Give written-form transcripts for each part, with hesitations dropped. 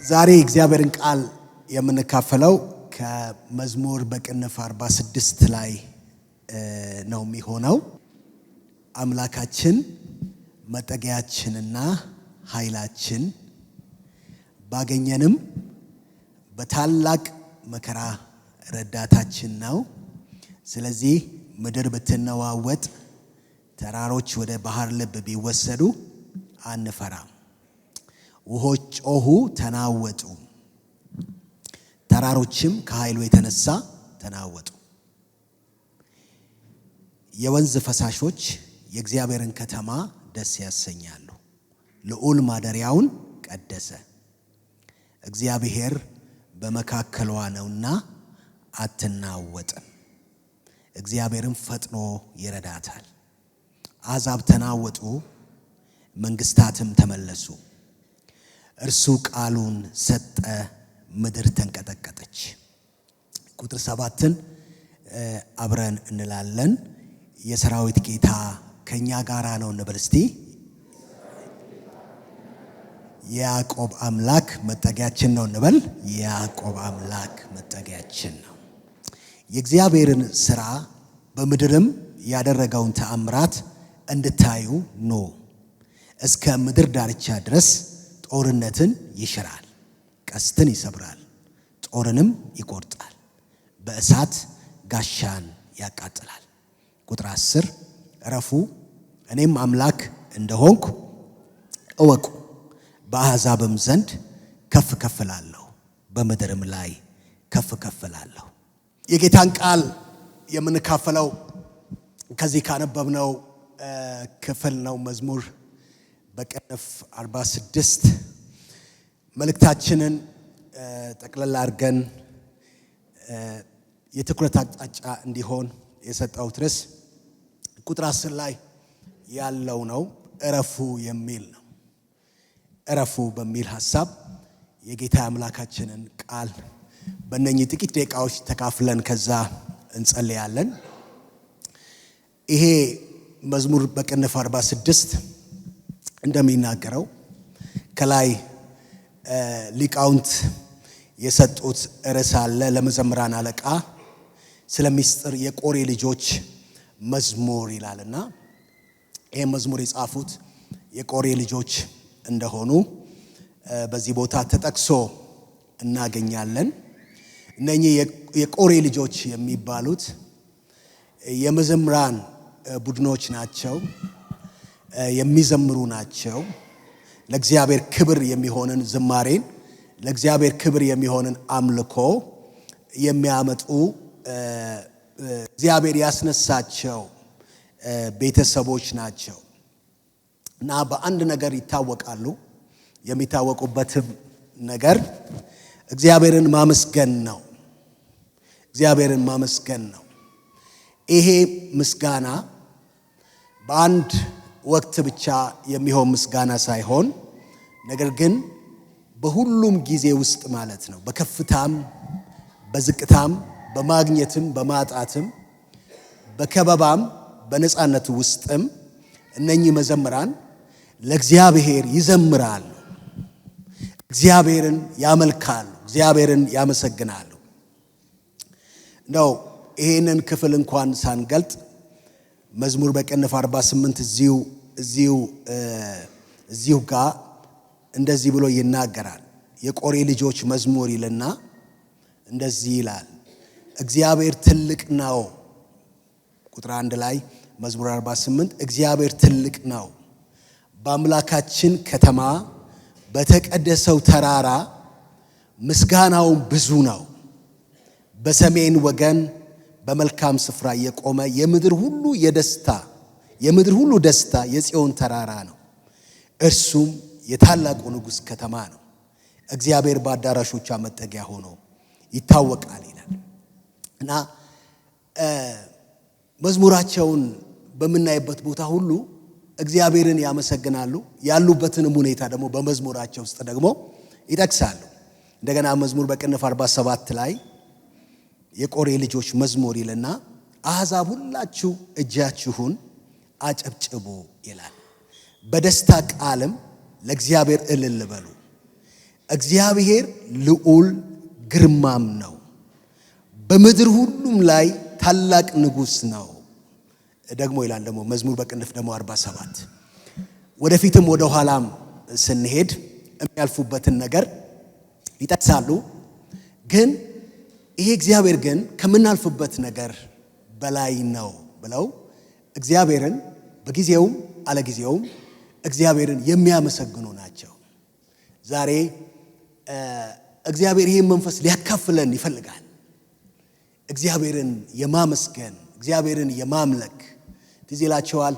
ዛሬ እግዚአብሔርን ቃል የምንካፈለው ከመዝሙር በቅንፍ 46 ላይ ነው የሚሆነው። አምላካችን መጠጊያችንና ኃይላችን ባገኘንም በታላቅ መከራ ረዳታችን ነው። ስለዚህ ምድር ብትነዋወጥ ተራሮች ወደ ባህር ልብ ቢወሰዱ አንፈራም። ውሆች ጮሁ ተናወጡ፣ ተራሮችም ከኃይሉ የተነሳ ተናወጡ። የወንዝ ፈሳሾች የእግዚአብሔርን ከተማ ደስ ያሰኛሉ። ልዑል ማደሪያውን ቀደሰ። እግዚአብሔር በመካከሏ ነውና አትናወጥም። እግዚአብሔርም ፈጥኖ ይረዳታል። አሕዛብ ተናወጡ፣ መንግስታትም ተመለሱ። እርሱ ቃሉን ሰጠ፣ ምድር ተንቀጠቀጠች። ቁጥር 7 አብረን እንላለን። የሰራዊት ጌታ ከኛ ጋራ ነው እንበል እስቲ። የያዕቆብ አምላክ መጠጊያችን ነው እንበል። የያዕቆብ አምላክ መጠጊያችን ነው። የእግዚአብሔርን ሥራ በምድርም ያደረገውን ተአምራት እንድታዩ ኑ። እስከ ምድር ዳርቻ ድረስ ጦርነትን ይሽራል፣ ቀስትን ይሰብራል፣ ጦርንም ይቆርጣል፣ በእሳት ጋሻን ያቃጥላል። ቁጥር 10 ዕረፉ፣ እኔም አምላክ እንደሆንኩ እወቁ። በአሕዛብም ዘንድ ከፍ ከፍ እላለሁ፣ በምድርም ላይ ከፍ ከፍ እላለሁ። የጌታን ቃል የምንካፈለው ከዚህ ካነበብነው ክፍል ነው። መዝሙር በቅንፍ 46 መልእክታችንን ጠቅለል አድርገን የትኩረት አቅጣጫ እንዲሆን የሰጠሁት ርዕስ ቁጥር 10 ላይ ያለው ነው። ዕረፉ የሚል ነው። ዕረፉ በሚል ሐሳብ የጌታ አምላካችንን ቃል በእነኚህ ጥቂት ደቂቃዎች ተካፍለን ከዛ እንጸልያለን። ይሄ መዝሙር በቅንፍ 46 እንደሚናገረው ከላይ ሊቃውንት የሰጡት ርዕስ አለ። ለመዘምራን አለቃ ስለ ምስጢር የቆሬ ልጆች መዝሙር ይላልና ይሄ መዝሙር የጻፉት የቆሬ ልጆች እንደሆኑ በዚህ ቦታ ተጠቅሶ እናገኛለን። እነኚህ የቆሬ ልጆች የሚባሉት የመዘምራን ቡድኖች ናቸው፣ የሚዘምሩ ናቸው። ለእግዚአብሔር ክብር የሚሆንን ዝማሬን፣ ለእግዚአብሔር ክብር የሚሆንን አምልኮ የሚያመጡ እግዚአብሔር ያስነሳቸው ቤተሰቦች ናቸው እና በአንድ ነገር ይታወቃሉ። የሚታወቁበትም ነገር እግዚአብሔርን ማመስገን ነው። እግዚአብሔርን ማመስገን ነው። ይሄ ምስጋና በአንድ ወቅት ብቻ የሚሆን ምስጋና ሳይሆን ነገር ግን በሁሉም ጊዜ ውስጥ ማለት ነው። በከፍታም በዝቅታም በማግኘትም በማጣትም በከበባም በነፃነት ውስጥም እነኚህ መዘምራን ለእግዚአብሔር ይዘምራሉ፣ እግዚአብሔርን ያመልካሉ፣ እግዚአብሔርን ያመሰግናሉ። ነው ይሄንን ክፍል እንኳን ሳንገልጥ መዝሙር በቅንፍ 48 እዚሁ ጋር እንደዚህ ብሎ ይናገራል። የቆሬ ልጆች መዝሙር ይልና እንደዚህ ይላል፣ እግዚአብሔር ትልቅ ነው። ቁጥር 1 ላይ መዝሙር 48 እግዚአብሔር ትልቅ ነው፣ በአምላካችን ከተማ በተቀደሰው ተራራ ምስጋናው ብዙ ነው። በሰሜን ወገን በመልካም ስፍራ የቆመ የምድር ሁሉ ደስታ የጽዮን ተራራ ነው። እርሱም የታላቁ ንጉሥ ከተማ ነው። እግዚአብሔር በአዳራሾቿ መጠጊያ ሆኖ ይታወቃል ይላል እና መዝሙራቸውን በምናይበት ቦታ ሁሉ እግዚአብሔርን ያመሰግናሉ። ያሉበትንም ሁኔታ ደግሞ በመዝሙራቸው ውስጥ ደግሞ ይጠቅሳሉ። እንደገና መዝሙር በቅንፍ 47 ላይ የቆሬ ልጆች መዝሙር ይልና አሕዛብ ሁላችሁ እጃችሁን አጨብጭቡ ይላል። በደስታ ቃልም ለእግዚአብሔር እልል በሉ። እግዚአብሔር ልዑል ግርማም ነው፣ በምድር ሁሉም ላይ ታላቅ ንጉሥ ነው። ደግሞ ይላል ደግሞ መዝሙር በቅንፍ ደግሞ 47 ወደፊትም ወደ ኋላም ስንሄድ የሚያልፉበትን ነገር ይጠቅሳሉ። ግን ይሄ እግዚአብሔር ግን ከምናልፍበት ነገር በላይ ነው ብለው እግዚአብሔርን በጊዜውም አለጊዜውም እግዚአብሔርን የሚያመሰግኑ ናቸው። ዛሬ እግዚአብሔር ይህን መንፈስ ሊያካፍለን ይፈልጋል። እግዚአብሔርን የማመስገን እግዚአብሔርን የማምለክ ትዝ ይላችኋል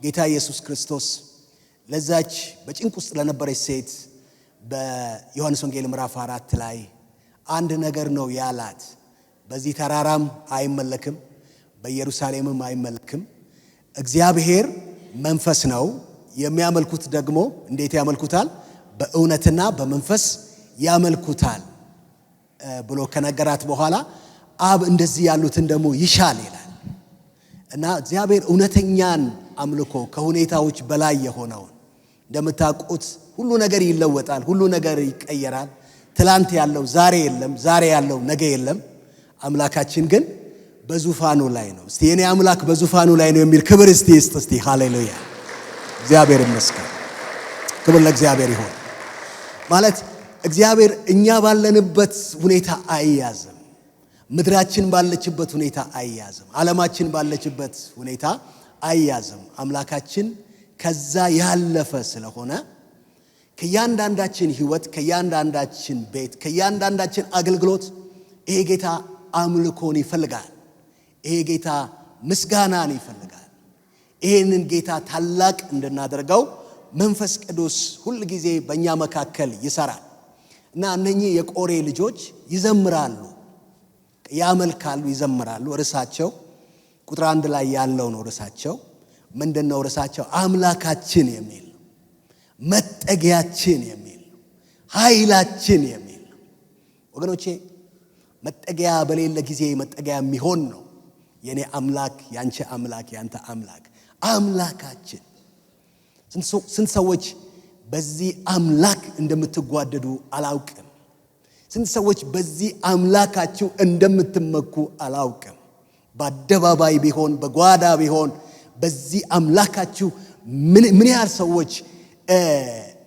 ጌታ ኢየሱስ ክርስቶስ ለዛች በጭንቅ ውስጥ ለነበረች ሴት በዮሐንስ ወንጌል ምዕራፍ 4 ላይ አንድ ነገር ነው ያላት። በዚህ ተራራም አይመለክም፣ በኢየሩሳሌምም አይመለክም። እግዚአብሔር መንፈስ ነው፣ የሚያመልኩት ደግሞ እንዴት ያመልኩታል? በእውነትና በመንፈስ ያመልኩታል ብሎ ከነገራት በኋላ አብ እንደዚህ ያሉትን ደግሞ ይሻል ይላል። እና እግዚአብሔር እውነተኛን አምልኮ ከሁኔታዎች በላይ የሆነውን እንደምታውቁት ሁሉ ነገር ይለወጣል፣ ሁሉ ነገር ይቀየራል። ትላንት ያለው ዛሬ የለም፣ ዛሬ ያለው ነገ የለም። አምላካችን ግን በዙፋኑ ላይ ነው። እስቲ የኔ አምላክ በዙፋኑ ላይ ነው የሚል ክብር እስቲ ሃሌሉያ! እግዚአብሔር ይመስገን። ክብር ለእግዚአብሔር ይሁን። ማለት እግዚአብሔር እኛ ባለንበት ሁኔታ አይያዝም። ምድራችን ባለችበት ሁኔታ አይያዝም። ዓለማችን ባለችበት ሁኔታ አይያዝም። አምላካችን ከዛ ያለፈ ስለሆነ ከያንዳንዳችን ህይወት፣ ከያንዳንዳችን ቤት፣ ከያንዳንዳችን አገልግሎት ይሄ ጌታ አምልኮን ይፈልጋል። ይሄ ጌታ ምስጋናን ይፈልጋል። ይሄንን ጌታ ታላቅ እንድናደርገው መንፈስ ቅዱስ ሁል ጊዜ በእኛ መካከል ይሰራል እና እነኚህ የቆሬ ልጆች ይዘምራሉ፣ ያመልካሉ፣ ይዘምራሉ። ርዕሳቸው ቁጥር 1 ላይ ያለው ነው። ርዕሳቸው ምንድነው? ርዕሳቸው አምላካችን የሚል ነው፣ መጠጊያችን የሚል ነው፣ ኃይላችን የሚል ነው። ወገኖቼ መጠጊያ በሌለ ጊዜ መጠጊያ የሚሆን ነው የኔ አምላክ፣ ያንቺ አምላክ፣ ያንተ አምላክ። አምላካችን ስንት ሰዎች በዚህ አምላክ እንደምትጓደዱ አላውቅም። ስንት ሰዎች በዚህ አምላካችሁ እንደምትመኩ አላውቅም። በአደባባይ ቢሆን በጓዳ ቢሆን በዚህ አምላካችሁ ምን ያህል ሰዎች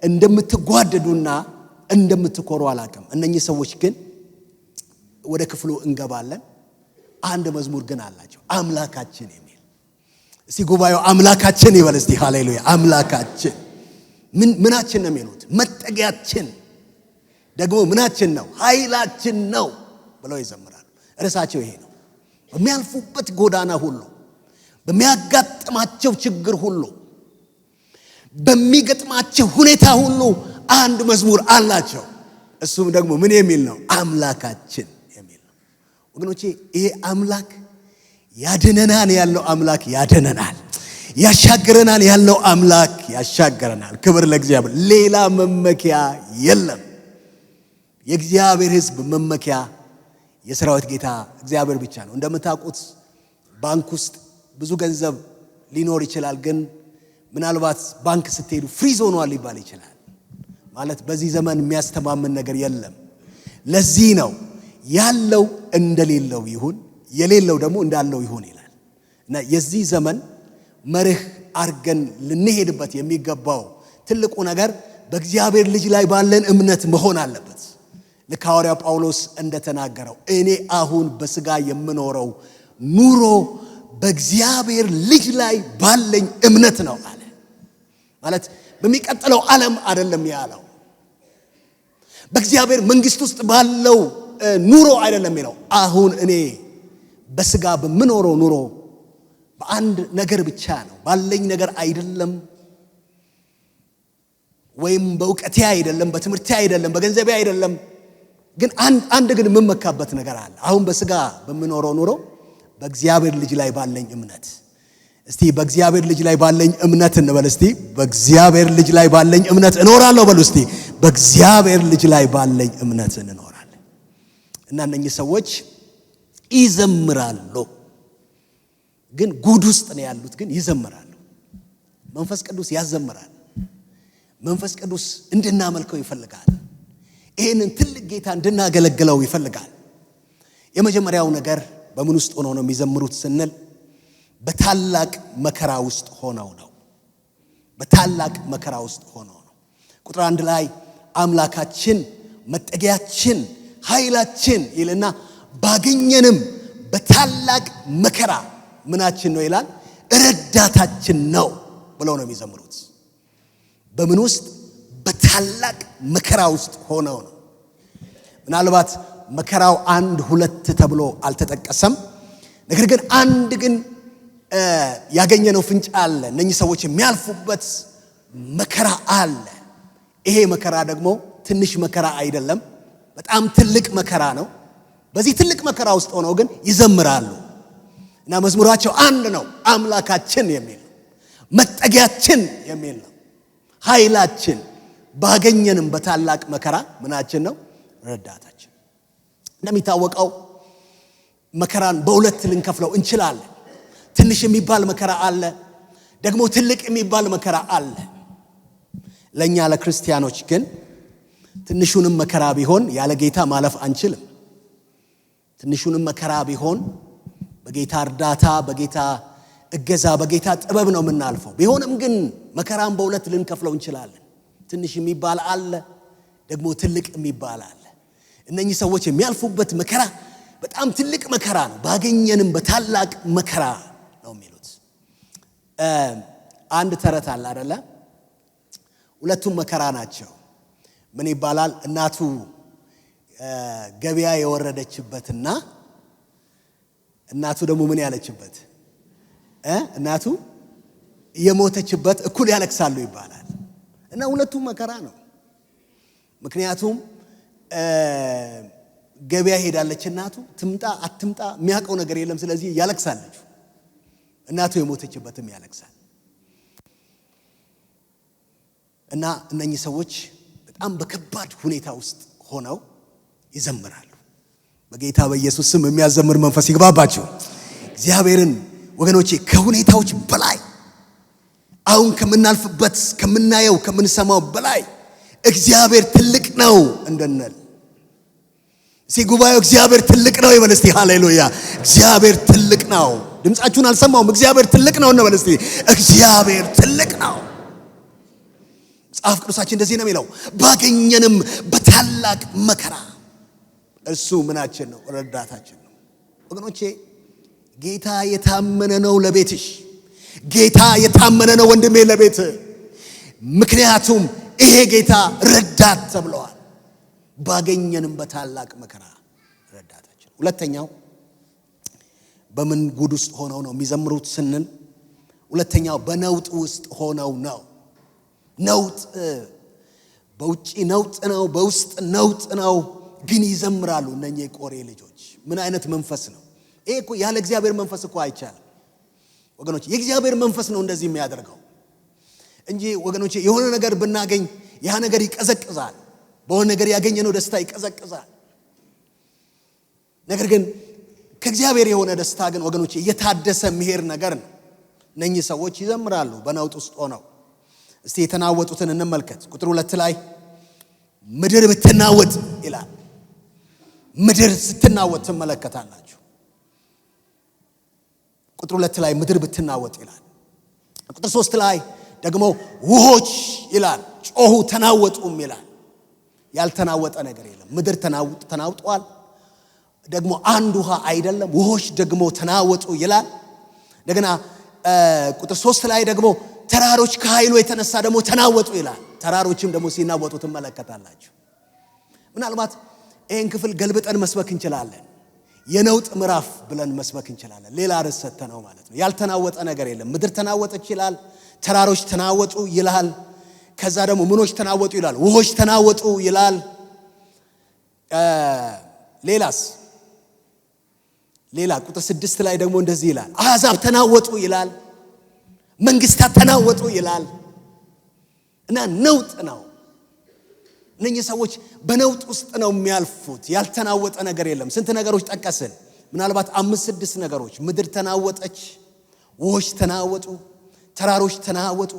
እንደምትጓደዱና እንደምትኮሩ አላውቅም። እነኚህ ሰዎች ግን ወደ ክፍሉ እንገባለን። አንድ መዝሙር ግን አላቸው፣ አምላካችን የሚል። እስቲ ጉባኤው አምላካችን ይበል እስቲ ሃሌሉያ! አምላካችን ምናችን ነው የሚሉት? መጠጊያችን ደግሞ ምናችን ነው? ኃይላችን ነው ብለው ይዘምራሉ። ርዕሳቸው ይሄ ነው። በሚያልፉበት ጎዳና ሁሉ፣ በሚያጋጥማቸው ችግር ሁሉ፣ በሚገጥማቸው ሁኔታ ሁሉ አንድ መዝሙር አላቸው። እሱም ደግሞ ምን የሚል ነው? አምላካችን የሚል ነው። ወገኖቼ ይሄ አምላክ ያድነናል ያለው አምላክ ያድነናል፣ ያሻገረናል ያለው አምላክ ያሻገረናል። ክብር ለእግዚአብሔር። ሌላ መመኪያ የለም። የእግዚአብሔር ሕዝብ መመኪያ የሰራዊት ጌታ እግዚአብሔር ብቻ ነው። እንደምታውቁት ባንክ ውስጥ ብዙ ገንዘብ ሊኖር ይችላል፣ ግን ምናልባት ባንክ ስትሄዱ ፍሪዝ ሆኗል ሊባል ይችላል። ማለት በዚህ ዘመን የሚያስተማምን ነገር የለም። ለዚህ ነው ያለው እንደሌለው ይሁን፣ የሌለው ደግሞ እንዳለው ይሁን ይላል። እና የዚህ ዘመን መርህ አርገን ልንሄድበት የሚገባው ትልቁ ነገር በእግዚአብሔር ልጅ ላይ ባለን እምነት መሆን አለበት። ልክ ሐዋርያው ጳውሎስ እንደተናገረው እኔ አሁን በሥጋ የምኖረው ኑሮ በእግዚአብሔር ልጅ ላይ ባለኝ እምነት ነው አለ። ማለት በሚቀጥለው ዓለም አይደለም ያለው፣ በእግዚአብሔር መንግሥት ውስጥ ባለው ኑሮ አይደለም የሚለው። አሁን እኔ በሥጋ በምኖረው ኑሮ በአንድ ነገር ብቻ ነው፣ ባለኝ ነገር አይደለም፣ ወይም በእውቀቴ አይደለም፣ በትምህርቴ አይደለም፣ በገንዘቤ አይደለም። ግን አንድ ግን የምመካበት ነገር አለ። አሁን በሥጋ በምኖረው ኑሮ በእግዚአብሔር ልጅ ላይ ባለኝ እምነት። እስቲ በእግዚአብሔር ልጅ ላይ ባለኝ እምነት እንበል። እስቲ በእግዚአብሔር ልጅ ላይ ባለኝ እምነት እኖራለሁ በሉ። እስቲ በእግዚአብሔር ልጅ ላይ ባለኝ እምነት እንኖራለን። እና እነኚህ ሰዎች ይዘምራሉ፣ ግን ጉድ ውስጥ ነው ያሉት፣ ግን ይዘምራሉ። መንፈስ ቅዱስ ያዘምራል። መንፈስ ቅዱስ እንድናመልከው ይፈልጋል። ይሄንን ትልቅ ጌታ እንድናገለግለው ይፈልጋል። የመጀመሪያው ነገር በምን ውስጥ ሆነው ነው የሚዘምሩት ስንል በታላቅ መከራ ውስጥ ሆነው ነው። በታላቅ መከራ ውስጥ ሆነው ነው። ቁጥር 1 ላይ አምላካችን መጠጊያችን ኃይላችን ይልና ባገኘንም በታላቅ መከራ ምናችን ነው ይላል፣ ረዳታችን ነው ብለው ነው የሚዘምሩት። በምን ውስጥ? በታላቅ መከራ ውስጥ ሆነው ነው። ምናልባት መከራው 1 2 ተብሎ አልተጠቀሰም። ነገር ግን አንድ ግን ያገኘነው ፍንጭ አለ። እነኚህ ሰዎች የሚያልፉበት መከራ አለ። ይሄ መከራ ደግሞ ትንሽ መከራ አይደለም፣ በጣም ትልቅ መከራ ነው። በዚህ ትልቅ መከራ ውስጥ ሆነው ግን ይዘምራሉ እና መዝሙራቸው አንድ ነው። አምላካችን የሚል ነው፣ መጠጊያችን የሚል ነው፣ ኃይላችን ባገኘንም በታላቅ መከራ ምናችን ነው? ረዳታችን። እንደሚታወቀው መከራን በሁለት ልንከፍለው እንችላለን። ትንሽ የሚባል መከራ አለ፣ ደግሞ ትልቅ የሚባል መከራ አለ። ለኛ ለክርስቲያኖች ግን ትንሹንም መከራ ቢሆን ያለ ጌታ ማለፍ አንችልም። ትንሹንም መከራ ቢሆን በጌታ እርዳታ፣ በጌታ እገዛ፣ በጌታ ጥበብ ነው የምናልፈው። ቢሆንም ግን መከራን በሁለት ልንከፍለው እንችላለን። ትንሽ የሚባል አለ፣ ደግሞ ትልቅ የሚባል አለ። እነኚህ ሰዎች የሚያልፉበት መከራ በጣም ትልቅ መከራ ነው። ባገኘንም በታላቅ መከራ ነው የሚሉት። አንድ ተረት አለ አይደለ? ሁለቱም መከራ ናቸው። ምን ይባላል? እናቱ ገበያ የወረደችበትና እናቱ ደግሞ ምን ያለችበት እናቱ የሞተችበት እኩል ያለቅሳሉ ይባላል። እና ሁለቱም መከራ ነው። ምክንያቱም ገበያ ሄዳለች እናቱ፣ ትምጣ አትምጣ የሚያውቀው ነገር የለም። ስለዚህ ያለቅሳለች። እናቱ የሞተችበትም ያለቅሳል። እና እነኚህ ሰዎች በጣም በከባድ ሁኔታ ውስጥ ሆነው ይዘምራሉ። በጌታ በኢየሱስ ስም የሚያዘምር መንፈስ ይግባባችሁ። እግዚአብሔርን ወገኖቼ ከሁኔታዎች በላይ አሁን ከምናልፍበት ከምናየው ከምንሰማው በላይ እግዚአብሔር ትልቅ ነው እንድንል ጉባኤው እግዚአብሔር ትልቅ ነው ይበል እስቲ። ሃሌሉያ! እግዚአብሔር ትልቅ ነው። ድምጻችሁን አልሰማውም። እግዚአብሔር ትልቅ ነው እንበል እስቲ። እግዚአብሔር ትልቅ ነው። መጽሐፍ ቅዱሳችን እንደዚህ ነው የሚለው፣ ባገኘንም በታላቅ መከራ እርሱ ምናችን ነው? ረዳታችን ነው። ወገኖቼ ጌታ የታመነ ነው ለቤትሽ። ጌታ የታመነ ነው ወንድሜ ለቤት። ምክንያቱም ይሄ ጌታ ረዳት ተብሏል። ባገኘንም በታላቅ መከራ ረዳታችን። ሁለተኛው በምን ጉድ ውስጥ ሆነው ነው የሚዘምሩት ስንል፣ ሁለተኛው በነውጥ ውስጥ ሆነው ነው። ነውጥ በውጪ ነውጥ ነው፣ በውስጥ ነውጥ ነው፣ ግን ይዘምራሉ። እነኚህ የቆሬ ልጆች ምን አይነት መንፈስ ነው ይሄ? እኮ ያለ እግዚአብሔር መንፈስ እኮ አይቻልም ወገኖች። የእግዚአብሔር መንፈስ ነው እንደዚህ የሚያደርገው እንጂ ወገኖች የሆነ ነገር ብናገኝ ያ ነገር ይቀዘቅዛል። በሆነ ነገር ያገኘነው ደስታ ይቀዘቅዛል። ነገር ግን ከእግዚአብሔር የሆነ ደስታ ግን ወገኖች እየታደሰ የሚሄድ ነገር ነው። እነኚህ ሰዎች ይዘምራሉ በነውጥ ውስጥ ሆነው። እስቲ የተናወጡትን እንመልከት። ቁጥር 2 ላይ ምድር ብትናወጥ ይላል። ምድር ስትናወጥ ትመለከታላችሁ። ቁጥር 2 ላይ ምድር ብትናወጥ ይላል። ቁጥር 3 ላይ ደግሞ ውሆች ይላል ጮሁ ተናወጡም ይላል። ያልተናወጠ ነገር የለም። ምድር ተናውጧል። ደግሞ አንድ ውሃ አይደለም፣ ውሆች ደግሞ ተናወጡ ይላል። እንደገና ቁጥር 3 ላይ ደግሞ ተራሮች ከኃይሉ የተነሳ ደግሞ ተናወጡ ይላል። ተራሮችም ደግሞ ሲናወጡ ትመለከታላችሁ። ምናልባት ይህን ክፍል ገልብጠን መስበክ እንችላለን። የነውጥ ምዕራፍ ብለን መስበክ እንችላለን። ሌላ ርዕስ ሰጥተነው ማለት ነው። ያልተናወጠ ነገር የለም። ምድር ተናወጠች ይላል። ተራሮች ተናወጡ ይላል። ከዛ ደግሞ ምኖች ተናወጡ ይላል። ውሆች ተናወጡ ይላል። ሌላ ቁጥር 6 ላይ ደግሞ እንደዚህ ይላል። አሕዛብ ተናወጡ ይላል። መንግስታት ተናወጡ ይላል። እና ነውጥ ነው። እነኚህ ሰዎች በነውጥ ውስጥ ነው የሚያልፉት። ያልተናወጠ ነገር የለም። ስንት ነገሮች ጠቀስን? ምናልባት 5-6 ነገሮች። ምድር ተናወጠች፣ ውሆች ተናወጡ፣ ተራሮች ተናወጡ።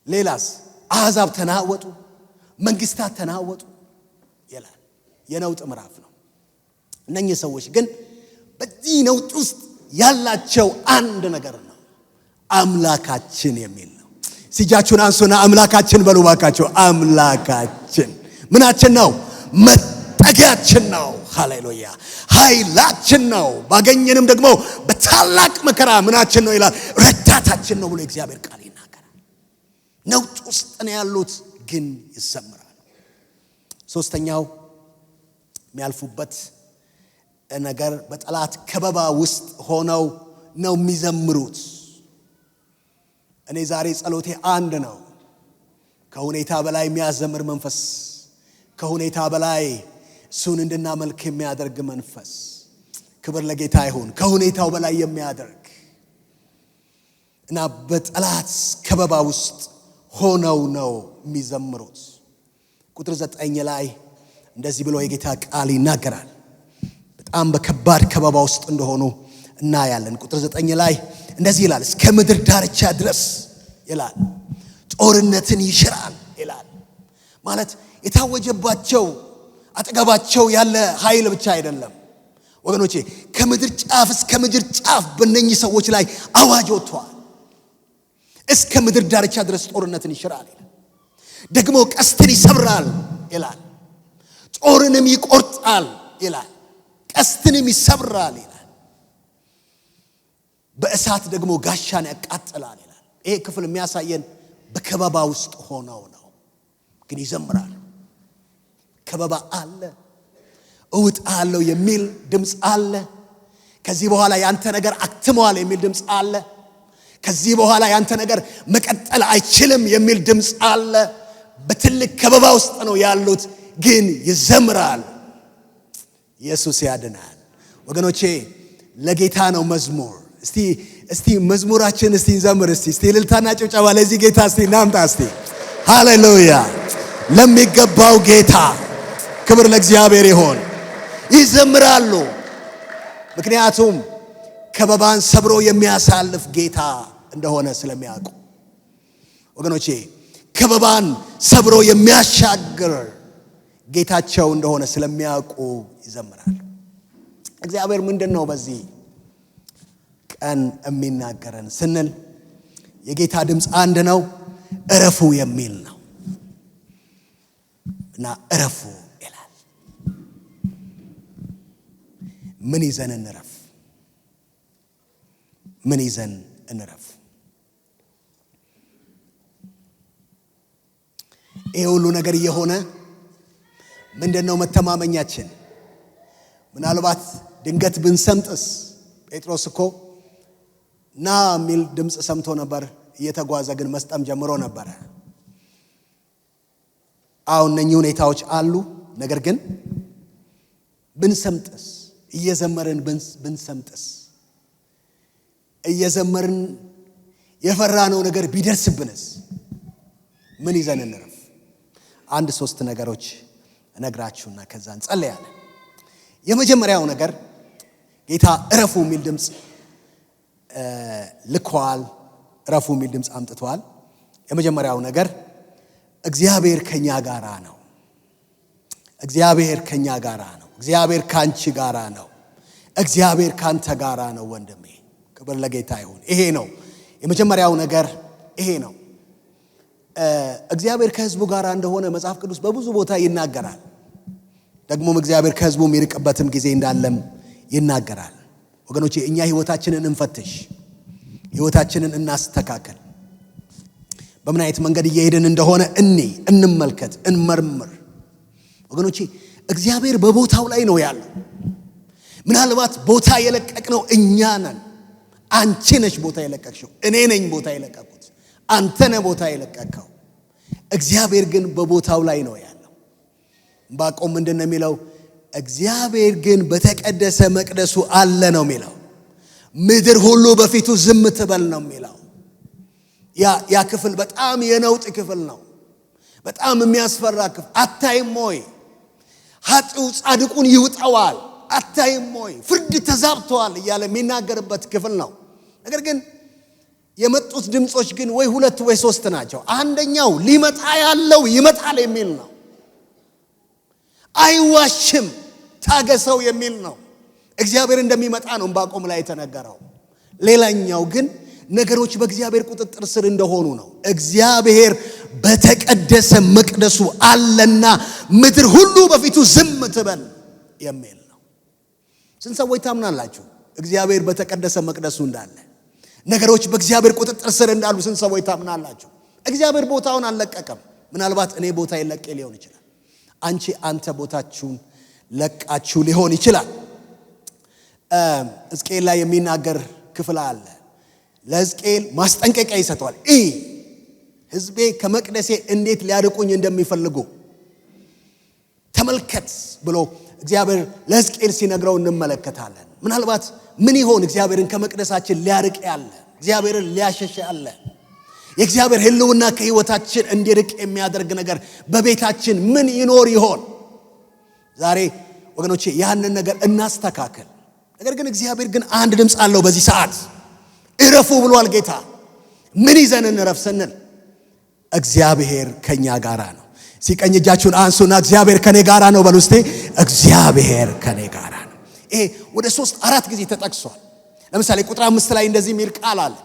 ሌላስ አሕዛብ ተናወጡ፣ መንግስታት ተናወጡ ይላል። የነውጥ ምዕራፍ ነው። እነኚህ ሰዎች ግን በዚህ ነውጥ ውስጥ ያላቸው አንድ ነገር ነው፣ አምላካችን የሚል ነው። ሲጃችሁን አንሱና አምላካችን በሉ ባካችሁ። አምላካችን ምናችን ነው? መጠጊያችን ነው። ሃሌሉያ! ኃይላችን ነው። ባገኘንም ደግሞ በታላቅ መከራ ምናችን ነው ይላል፣ ረዳታችን ነው ብሎ እግዚአብሔር ቃል ይናገራል። ነውጥ ውስጥ ነው ያሉት ግን ይዘምራሉ። ሶስተኛው የሚያልፉበት ነገር በጠላት ከበባ ውስጥ ሆነው ነው የሚዘምሩት። እኔ ዛሬ ጸሎቴ አንድ ነው፣ ከሁኔታ በላይ የሚያዘምር መንፈስ፣ ከሁኔታ በላይ እሱን እንድናመልክ የሚያደርግ መንፈስ። ክብር ለጌታ ይሁን። ከሁኔታው በላይ የሚያደርግ እና በጠላት ከበባ ውስጥ ሆነው ነው የሚዘምሩት። ቁጥር 9 ላይ እንደዚህ ብሎ የጌታ ቃል ይናገራል። በጣም በከባድ ከበባ ውስጥ እንደሆኑ እናያለን። ቁጥር 9 ላይ እንደዚህ ይላል፣ እስከ ምድር ዳርቻ ድረስ ይላል፣ ጦርነትን ይሽራል ይላል። ማለት የታወጀባቸው አጠገባቸው ያለ ኃይል ብቻ አይደለም ወገኖቼ፣ ከምድር ጫፍ እስከ ምድር ጫፍ በእነኚህ ሰዎች ላይ አዋጅ ወጥቷል። እስከ ምድር ዳርቻ ድረስ ጦርነትን ይሽራል ይላል። ደግሞ ቀስትን ይሰብራል ይላል፣ ጦርንም ይቆርጣል ይላል፣ ቀስትንም ይሰብራል ይላል፣ በእሳት ደግሞ ጋሻን ያቃጥላል ይላል። ይሄ ክፍል የሚያሳየን በከበባ ውስጥ ሆነው ነው፣ ግን ይዘምራል። ከበባ አለ፣ እውጣለሁ የሚል ድምፅ አለ። ከዚህ በኋላ ያንተ ነገር አክትሟል የሚል ድምፅ አለ። ከዚህ በኋላ ያንተ ነገር መቀጠል አይችልም የሚል ድምፅ አለ። በትልቅ ከበባ ውስጥ ነው ያሉት፣ ግን ይዘምራል። ኢየሱስ ያድናል ወገኖቼ። ለጌታ ነው መዝሙር። እስቲ መዝሙራችን እስቲ እንዘምር። እስቲ እልልታና ጭብጨባ ለዚህ ጌታ እስቲ እናምጣ። እስቲ ሃሌሉያ! ለሚገባው ጌታ ክብር ለእግዚአብሔር ይሆን። ይዘምራሉ፣ ምክንያቱም ከበባን ሰብሮ የሚያሳልፍ ጌታ እንደሆነ ስለሚያውቁ ወገኖቼ፣ ከበባን ሰብሮ የሚያሻግር ጌታቸው እንደሆነ ስለሚያውቁ ይዘምራሉ። እግዚአብሔር ምንድነው በዚህ ቀን የሚናገረን ስንል የጌታ ድምፅ አንድ ነው፣ እረፉ የሚል ነው እና እረፉ ይላል። ምን ይዘን እንረፍ? ምን ይዘን እንረፍ? ይሄ ሁሉ ነገር እየሆነ ምንድነው መተማመኛችን? ምናልባት ድንገት ብንሰምጥስ? ጴጥሮስ እኮ ና የሚል ድምፅ ሰምቶ ነበር፣ እየተጓዘ ግን መስጠም ጀምሮ ነበረ። አሁን እነኚህ ሁኔታዎች አሉ። ነገር ግን ብንሰምጥስ? እየዘመርን ብንሰምጥስ? እየዘመርን የፈራነው ነገር ቢደርስብንስ? ምን ይዘን እንረፍ? አንድ 3 ነገሮች እነግራችሁና ከዛ እንጸልያለን። የመጀመሪያው ነገር ጌታ እረፉ የሚል ድምፅ ልኳል። እረፉ የሚል ድምፅ አምጥቷል። የመጀመሪያው ነገር እግዚአብሔር ከኛ ጋራ ነው። እግዚአብሔር ከኛ ጋራ ነው። እግዚአብሔር ካንቺ ጋራ ነው። እግዚአብሔር ካንተ ጋራ ነው ወንድሜ። ክብር ለጌታ ይሁን። ይሄ ነው የመጀመሪያው ነገር። ይሄ ነው እግዚአብሔር ከሕዝቡ ጋራ እንደሆነ መጽሐፍ ቅዱስ በብዙ ቦታ ይናገራል። ደግሞም እግዚአብሔር ከሕዝቡ የሚርቅበትም ጊዜ እንዳለም ይናገራል። ወገኖቼ እኛ ህይወታችንን እንፈትሽ፣ ህይወታችንን እናስተካከል። በምን አይነት መንገድ እየሄድን እንደሆነ እንመልከት፣ እንመርምር። ወገኖቼ እግዚአብሔር በቦታው ላይ ነው ያለው። ምናልባት ቦታ የለቀቅነው እኛ ነን። አንቺ ነሽ ቦታ የለቀቅሽው፣ እኔ ነኝ ቦታ የለቀቅኩት፣ አንተ ነህ ቦታ የለቀቅከው። እግዚአብሔር ግን በቦታው ላይ ነው ያለው። ዕንባቆም ምንድን ነው የሚለው? እግዚአብሔር ግን በተቀደሰ መቅደሱ አለ ነው የሚለው። ምድር ሁሉ በፊቱ ዝም ትበል ነው የሚለው። ያ ክፍል በጣም የነውጥ ክፍል ነው። በጣም የሚያስፈራ ክፍል። አታይም ወይ? ኃጥኡ ጻድቁን ይውጠዋል። አታይም ወይ? ፍርድ ተዛብቷል እያለ የሚናገርበት ክፍል ነው። ነገር ግን የመጡት ድምጾች ግን ወይ ሁለት ወይ ሶስት ናቸው። አንደኛው ሊመጣ ያለው ይመጣል የሚል ነው። አይዋሽም ታገሰው የሚል ነው። እግዚአብሔር እንደሚመጣ ነው ዕንባቆም ላይ የተነገረው። ሌላኛው ግን ነገሮች በእግዚአብሔር ቁጥጥር ስር እንደሆኑ ነው። እግዚአብሔር በተቀደሰ መቅደሱ አለና ምድር ሁሉ በፊቱ ዝም ትበል የሚል ነው። ስንት ሰዎች ታምናላችሁ እግዚአብሔር በተቀደሰ መቅደሱ እንዳለ? ነገሮች በእግዚአብሔር ቁጥጥር ስር እንዳሉ ስንት ሰዎች ታምናላችሁ? እግዚአብሔር ቦታውን አልለቀቀም። ምናልባት እኔ ቦታ ይለቀ ሊሆን ይችላል። አንተ ቦታችሁን ለቃችሁ ሊሆን ይችላል። ሕዝቅኤል ላይ የሚናገር ክፍል አለ። ለሕዝቅኤል ማስጠንቀቂያ ይሰጠዋል። ሕዝቤ ከመቅደሴ እንዴት ሊያርቁኝ እንደሚፈልጉ ተመልከት ብሎ እግዚአብሔር ለሕዝቅኤል ሲነግረው እንመለከታለን። ምናልባት ምን ይሆን እግዚአብሔርን ከመቅደሳችን ሊያርቅ ያለ፣ እግዚአብሔርን ሊያሸሽ ያለ፣ የእግዚአብሔር ሕልውና ከሕይወታችን እንዲርቅ የሚያደርግ ነገር በቤታችን ምን ይኖር ይሆን? ዛሬ ወገኖቼ ያንን ነገር እናስተካከል። ነገር ግን እግዚአብሔር ግን አንድ ድምፅ አለው በዚህ ሰዓት። እረፉ ብሏል ጌታ። ምን ይዘን እንረፍ ስንል እግዚአብሔር ከኛ ጋራ ነው። ሲቀኝ እጃችሁን አንሱና እግዚአብሔር ከኔ ጋራ ነው በሉ እስቲ። እግዚአብሔር ከኔ ጋራ ነው። ይሄ ወደ 3-4 ጊዜ ተጠቅሷል። ለምሳሌ ቁጥር 5 ላይ እንደዚህ የሚል ቃል አለ።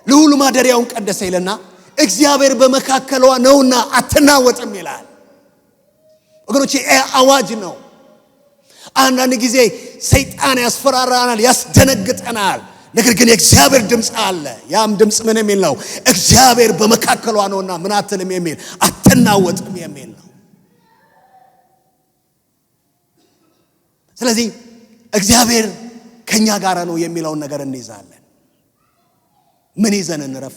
ልዑል ማደሪያውን ቀደሰ ይልና እግዚአብሔር በመካከሏ ነውና አትናወጥም ይላል። ወገኖቼ አዋጅ ነው። አንዳንድ ጊዜ ሰይጣን ያስፈራራናል፣ ያስደነግጠናል። ነገር ግን የእግዚአብሔር ድምፅ አለ። ያም ድምፅ ምን የሚል ነው? እግዚአብሔር በመካከሏ ነውና ምን አትልም የሚል፣ አትናወጥም የሚል ነው። ስለዚህ እግዚአብሔር ከኛ ጋር ነው የሚለውን ነገር እንይዛለን። ምን ይዘን እንረፍ?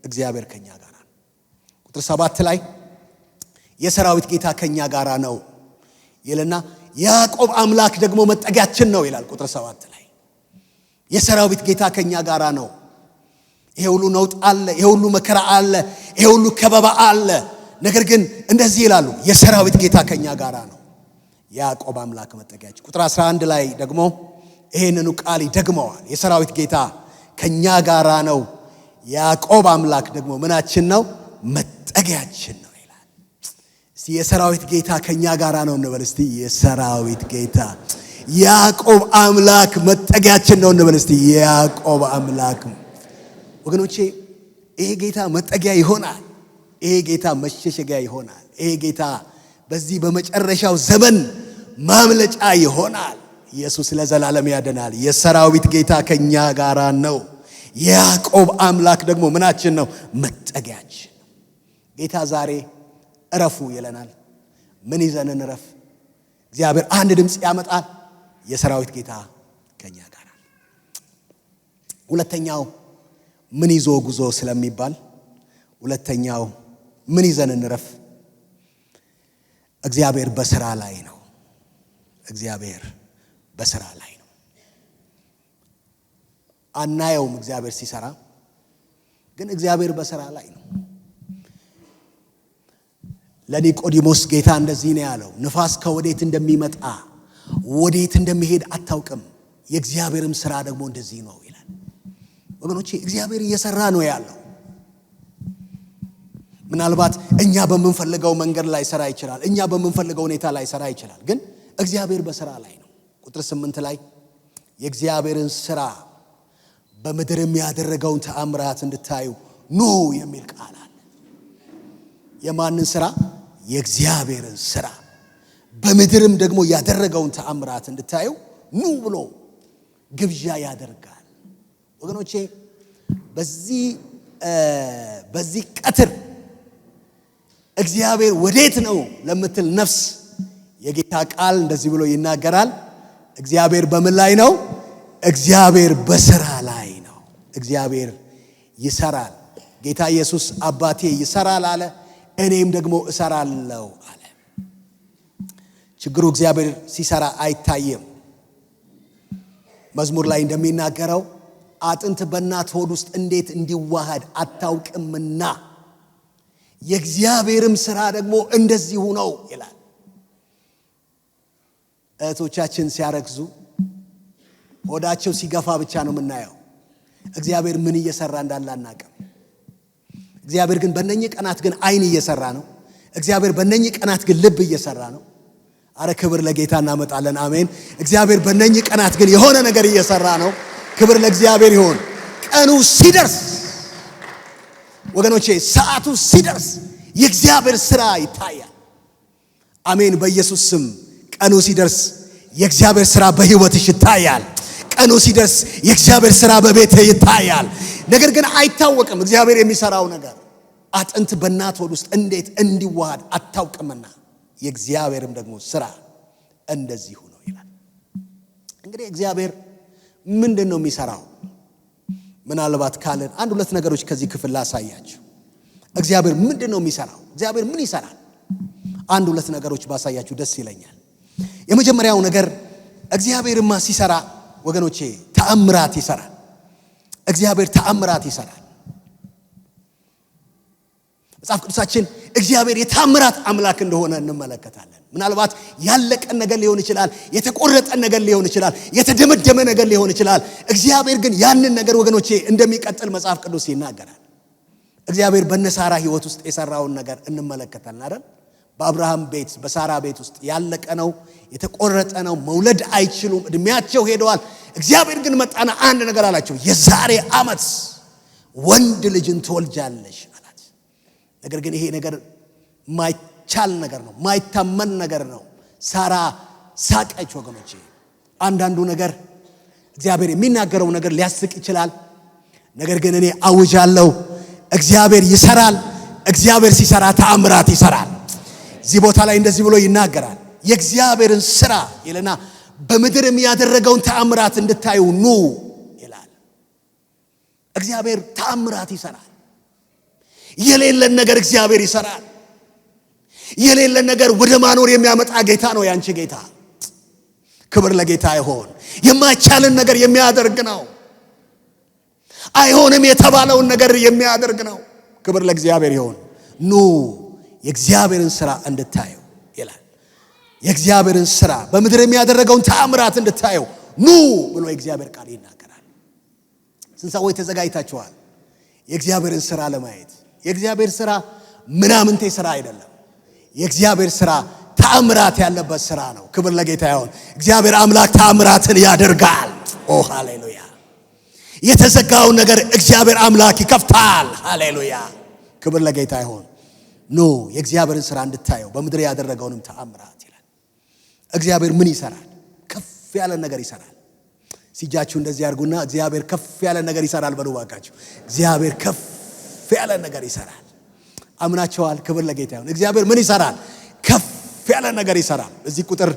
እግዚአብሔር ከኛ ጋር ነው። ቁጥር 7 ላይ የሰራዊት ጌታ ከኛ ጋር ነው ይልና ያዕቆብ አምላክ ደግሞ መጠጊያችን ነው ይላል። ቁጥር 7 ላይ የሰራዊት ጌታ ከኛ ጋር ነው። ይሄ ሁሉ ነውጥ አለ፣ ይሄ ሁሉ መከራ አለ፣ ይሄ ሁሉ ከበባ አለ። ነገር ግን እንደዚህ ይላሉ፣ የሰራዊት ጌታ ከኛ ጋር ነው፣ ያዕቆብ አምላክ መጠጊያችን። ቁጥር 11 ላይ ደግሞ ይሄንኑ ቃል ይደግመዋል። የሰራዊት ጌታ ከኛ ጋር ነው፣ ያዕቆብ አምላክ ደግሞ ምናችን ነው? መጠጊያችን ነው ይላል። እስቲ የሰራዊት ጌታ ከኛ ጋር ነው እንበል እስቲ። የሰራዊት ጌታ ያዕቆብ አምላክ መጠጊያችን ነው እንበል እስቲ። ያዕቆብ አምላክ ወገኖቼ፣ ይሄ ጌታ መጠጊያ ይሆናል። ይሄ ጌታ መሸሸጊያ ይሆናል። ይሄ ጌታ በዚህ በመጨረሻው ዘመን ማምለጫ ይሆናል። ኢየሱስ ለዘላለም ያድናል። የሰራዊት ጌታ ከኛ ጋር ነው፣ ያዕቆብ አምላክ ደግሞ ምናችን ነው? መጠጊያችን። ጌታ ዛሬ እረፉ ይለናል። ምን ይዘን እንረፍ? እግዚአብሔር አንድ ድምፅ ያመጣል። የሰራዊት ጌታ ከኛ ጋር። ሁለተኛው ምን ይዞ ጉዞ ስለሚባል፣ ሁለተኛው ምን ይዘን እንረፍ? እግዚአብሔር በስራ ላይ ነው። እግዚአብሔር በስራ ላይ ነው። አናየውም እግዚአብሔር ሲሰራ፣ ግን እግዚአብሔር በስራ ላይ ነው። ለኒቆዲሞስ ጌታ እንደዚህ ነው ያለው፣ ንፋስ ከወዴት እንደሚመጣ ወዴት እንደሚሄድ አታውቅም፣ የእግዚአብሔርም ስራ ደግሞ እንደዚህ ነው ይላል። ወገኖቼ እግዚአብሔር እየሰራ ነው ያለው። ምናልባት እኛ በምንፈልገው መንገድ ላይ ሰራ ይችላል፣ እኛ በምንፈልገው ሁኔታ ላይ ሰራ ይችላል፣ ግን እግዚአብሔር በስራ ላይ ነው። ቁጥር 8 ላይ የእግዚአብሔርን ስራ በምድርም ያደረገውን ተአምራት እንድታዩ ኑ የሚል ቃል አለ። የማንን ስራ? የእግዚአብሔርን ስራ በምድርም ደግሞ ያደረገውን ተአምራት እንድታዩ ኑ ብሎ ግብዣ ያደርጋል። ወገኖቼ በዚህ ቀትር እግዚአብሔር ወዴት ነው ለምትል ነፍስ የጌታ ቃል እንደዚህ ብሎ ይናገራል። እግዚአብሔር በምን ላይ ነው? እግዚአብሔር በስራ ላይ ነው። እግዚአብሔር ይሰራል። ጌታ ኢየሱስ አባቴ ይሰራል አለ፣ እኔም ደግሞ እሰራለሁ አለ። ችግሩ እግዚአብሔር ሲሰራ አይታየም። መዝሙር ላይ እንደሚናገረው አጥንት በእናት ሆድ ውስጥ እንዴት እንዲዋሃድ አታውቅምና የእግዚአብሔርም ስራ ደግሞ እንደዚሁ ነው ይላል። እህቶቻችን ሲያረግዙ ሆዳቸው ሲገፋ ብቻ ነው የምናየው። እግዚአብሔር ምን እየሰራ እንዳለ አናውቅም። እግዚአብሔር ግን በእነኚህ ቀናት ግን አይን እየሰራ ነው። እግዚአብሔር በእነኚህ ቀናት ግን ልብ እየሰራ ነው። አረ ክብር ለጌታ እናመጣለን። አሜን። እግዚአብሔር በእነኚህ ቀናት ግን የሆነ ነገር እየሰራ ነው። ክብር ለእግዚአብሔር ይሁን። ቀኑ ሲደርስ ወገኖቼ፣ ሰዓቱ ሲደርስ የእግዚአብሔር ሥራ ይታያል። አሜን። በኢየሱስ ስም ቀኑ ሲደርስ የእግዚአብሔር ሥራ በሕይወትሽ ይታያል። ቀኑ ሲደርስ የእግዚአብሔር ሥራ በቤትህ ይታያል። ነገር ግን አይታወቅም እግዚአብሔር የሚሰራው ነገር አጥንት በእናት ሆድ ውስጥ እንዴት እንዲዋሃድ አታውቅምና የእግዚአብሔርም ደግሞ ሥራ እንደዚሁ ነው ይላል። እንግዲህ እግዚአብሔር ምንድን ነው የሚሰራው? ምናልባት ካለን አንድ ሁለት ነገሮች ከዚህ ክፍል ላሳያችሁ። እግዚአብሔር ምንድን ነው የሚሰራው? እግዚአብሔር ምን ይሰራል? አንድ ሁለት ነገሮች ባሳያችሁ ደስ ይለኛል። የመጀመሪያው ነገር እግዚአብሔርማ ሲሰራ ወገኖቼ ተአምራት ይሰራል። እግዚአብሔር ተአምራት ይሰራል። መጽሐፍ ቅዱሳችን እግዚአብሔር የተአምራት አምላክ እንደሆነ እንመለከታለን። ምናልባት ያለቀን ነገር ሊሆን ይችላል፣ የተቆረጠ ነገር ሊሆን ይችላል፣ የተደመደመ ነገር ሊሆን ይችላል። እግዚአብሔር ግን ያንን ነገር ወገኖቼ እንደሚቀጥል መጽሐፍ ቅዱስ ይናገራል። እግዚአብሔር በነሳራ ሕይወት ውስጥ የሰራውን ነገር እንመለከታለን አይደል? በአብርሃም ቤት በሳራ ቤት ውስጥ ያለቀ ነው፣ የተቆረጠ ነው፣ መውለድ አይችሉም፣ እድሜያቸው ሄደዋል። እግዚአብሔር ግን መጣና አንድ ነገር አላቸው፣ የዛሬ ዓመት ወንድ ልጅን ትወልጃለሽ አላት። ነገር ግን ይሄ ነገር ማይቻል ነገር ነው፣ ማይታመን ነገር ነው። ሳራ ሳቀች ወገኖቼ። አንዳንዱ ነገር እግዚአብሔር የሚናገረው ነገር ሊያስቅ ይችላል። ነገር ግን እኔ አውጃለሁ፣ እግዚአብሔር ይሰራል። እግዚአብሔር ሲሰራ ተአምራት ይሰራል። እዚህ ቦታ ላይ እንደዚህ ብሎ ይናገራል፣ የእግዚአብሔርን ሥራ ይልና በምድርም ያደረገውን ተአምራት እንድታዩ ኑ ይላል። እግዚአብሔር ተአምራት ይሰራል። የሌለን ነገር እግዚአብሔር ይሰራል። የሌለን ነገር ወደ ማኖር የሚያመጣ ጌታ ነው ያንቺ ጌታ። ክብር ለጌታ ይሁን። የማይቻልን ነገር የሚያደርግ ነው። አይሆንም የተባለውን ነገር የሚያደርግ ነው። ክብር ለእግዚአብሔር ይሁን። ኑ የእግዚአብሔርን ሥራ እንድታዩ ይላል። የእግዚአብሔርን ሥራ በምድር የሚያደረገውን ተአምራት እንድታዩ ኑ ብሎ የእግዚአብሔር ቃል ይናገራል። ስንት ሰዎች ተዘጋጅታችኋል የእግዚአብሔርን ሥራ ለማየት? የእግዚአብሔር ሥራ ምናምንቴ ሥራ አይደለም። የእግዚአብሔር ሥራ ተአምራት ያለበት ሥራ ነው። ክብር ለጌታ ይሁን። እግዚአብሔር አምላክ ተአምራትን ያደርጋል። ኦ ሃሌሉያ! የተዘጋውን ነገር እግዚአብሔር አምላክ ይከፍታል። ሃሌሉያ! ክብር ለጌታ ይሁን። ኖ የእግዚአብሔርን ሥራ እንድታየው በምድር ያደረገውንም ተአምራት ይላል። እግዚአብሔር ምን ይሰራል? ከፍ ያለ ነገር ይሰራል። ሲጃችሁ እንደዚህ ያርጉና እግዚአብሔር ከፍ ያለ ነገር ይሰራል በሉ ባካችሁ። እግዚአብሔር ከፍ ያለ ነገር ይሰራል። አምናችኋል? ክብር ለጌታ ይሁን። እግዚአብሔር ምን ይሰራል? ከፍ ያለ ነገር ይሰራል። እዚህ ቁጥር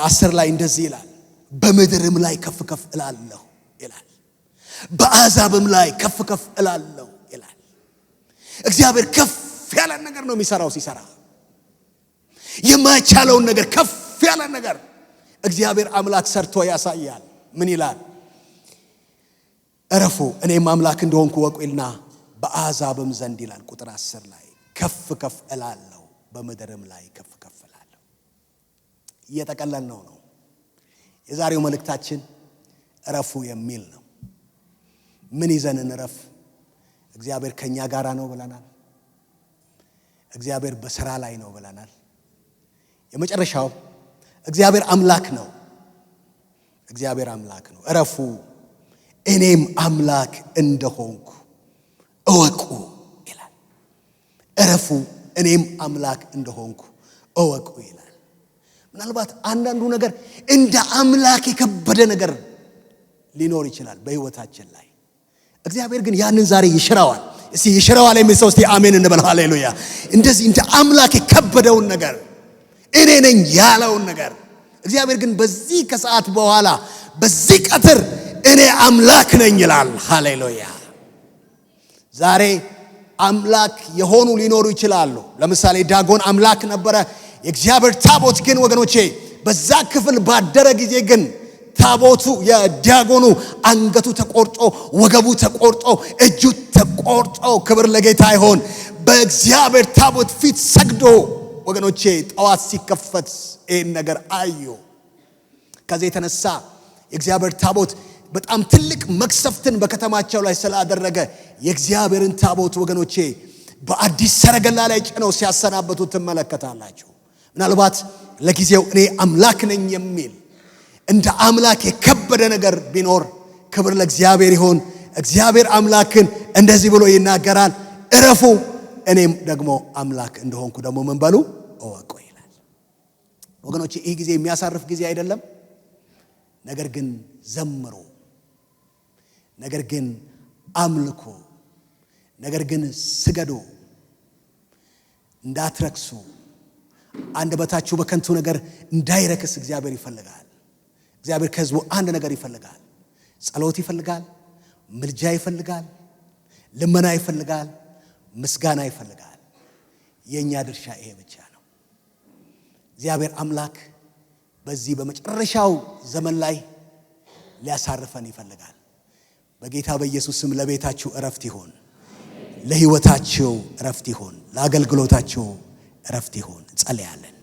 10 ላይ እንደዚህ ይላል፣ በምድርም ላይ ከፍ ከፍ እላለሁ ይላል፣ በአሕዛብም ላይ ከፍ ከፍ እላለሁ ይላል። እግዚአብሔር ከፍ ያለ ነገር ነው የሚሰራው። ሲሰራ የማይቻለውን ነገር ከፍ ያለ ነገር እግዚአብሔር አምላክ ሰርቶ ያሳያል። ምን ይላል? እረፉ እኔም አምላክ እንደሆንኩ ወቁልና በአሕዛብም ዘንድ ይላል ቁጥር 10 ላይ ከፍ ከፍ እላለሁ፣ በምድርም ላይ ከፍ ከፍ እላለሁ። እየጠቀለልነው ነው። የዛሬው መልእክታችን እረፉ የሚል ነው። ምን ይዘን እንረፍ? እግዚአብሔር ከኛ ጋራ ነው ብለናል። እግዚአብሔር በሥራ ላይ ነው ብለናል። የመጨረሻው እግዚአብሔር አምላክ ነው። እግዚአብሔር አምላክ ነው። እረፉ እኔም አምላክ እንደሆንኩ እወቁ ይላል። እረፉ እኔም አምላክ እንደሆንኩ እወቁ ይላል። ምናልባት አንዳንዱ ነገር እንደ አምላክ የከበደ ነገር ሊኖር ይችላል በሕይወታችን ላይ። እግዚአብሔር ግን ያንን ዛሬ ይሽረዋል። እስቲ ይሽረዋል የሚል ሰው እስቲ አሜን እንበል። ሃሌሉያ! እንደዚህ እንደ አምላክ የከበደውን ነገር እኔ ነኝ ያለውን ነገር እግዚአብሔር ግን በዚህ ከሰዓት በኋላ በዚህ ቀትር እኔ አምላክ ነኝ ይላል። ሃሌሉያ! ዛሬ አምላክ የሆኑ ሊኖሩ ይችላሉ። ለምሳሌ ዳጎን አምላክ ነበረ። የእግዚአብሔር ታቦት ግን ወገኖቼ በዛ ክፍል ባደረ ጊዜ ግን ታቦቱ የዳጎኑ አንገቱ ተቆርጦ ወገቡ ተቆርጦ እጁ ተቆርጦ ክብር ለጌታ ይሁን በእግዚአብሔር ታቦት ፊት ሰግዶ ወገኖቼ ጠዋት ሲከፈት ይህን ነገር አዩ። ከዚህ የተነሳ የእግዚአብሔር ታቦት በጣም ትልቅ መክሰፍትን በከተማቸው ላይ ስላደረገ የእግዚአብሔርን ታቦት ወገኖቼ በአዲስ ሰረገላ ላይ ጭነው ሲያሰናበቱ ትመለከታላችሁ። ምናልባት ለጊዜው እኔ አምላክ ነኝ የሚል እንደ አምላክ የከበደ ነገር ቢኖር ክብር ለእግዚአብሔር ይሁን። እግዚአብሔር አምላክን እንደዚህ ብሎ ይናገራል፣ እረፉ እኔም ደግሞ አምላክ እንደሆንኩ ደግሞ ምን በሉ እወቁ ይላል። ወገኖቼ ይህ ጊዜ የሚያሳርፍ ጊዜ አይደለም። ነገር ግን ዘምሩ፣ ነገር ግን አምልኩ፣ ነገር ግን ስገዱ፣ እንዳትረክሱ፣ አንደበታችሁ በከንቱ ነገር እንዳይረክስ እግዚአብሔር ይፈልጋል። እግዚአብሔር ከሕዝቡ አንድ ነገር ይፈልጋል። ጸሎት ይፈልጋል፣ ምልጃ ይፈልጋል፣ ልመና ይፈልጋል፣ ምስጋና ይፈልጋል። የኛ ድርሻ ይሄ ብቻ ነው። እግዚአብሔር አምላክ በዚህ በመጨረሻው ዘመን ላይ ሊያሳርፈን ይፈልጋል። በጌታ በኢየሱስ ስም ለቤታችሁ እረፍት ይሁን፣ ለሕይወታችሁ እረፍት ይሁን፣ ለአገልግሎታችሁ እረፍት ይሁን። ጸልያለን።